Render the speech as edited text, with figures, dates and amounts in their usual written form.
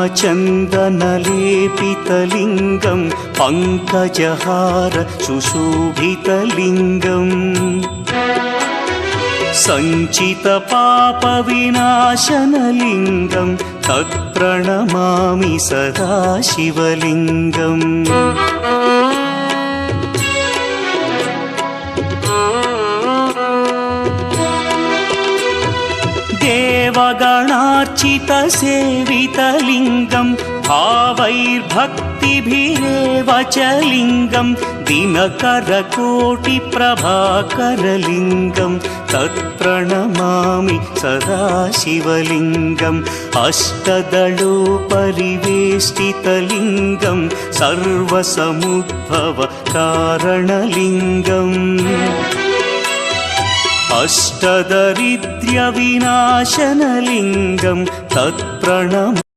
श्यामचन्दनलेपितलिङ्गं पङ्कजहार सुशोभितलिङ्गम् सञ्चितपापविनाशनलिङ्गं तत्प्रणमामि सदा शिवलिङ्गम् देवगणार्चितसेवितलिङ्गं भावैर्भक्तिभिरेव च लिङ्गं दिनकरकोटिप्रभाकरलिङ्गं तत्प्रणमामि सदा शिवलिङ्गम् अष्टदलोपरिवेष्टितलिङ्गं सर्वसमुद्भवकारणलिङ्गम् अष्टदरिद्र्यविनाशनलिङ्गं तत्प्रणमामि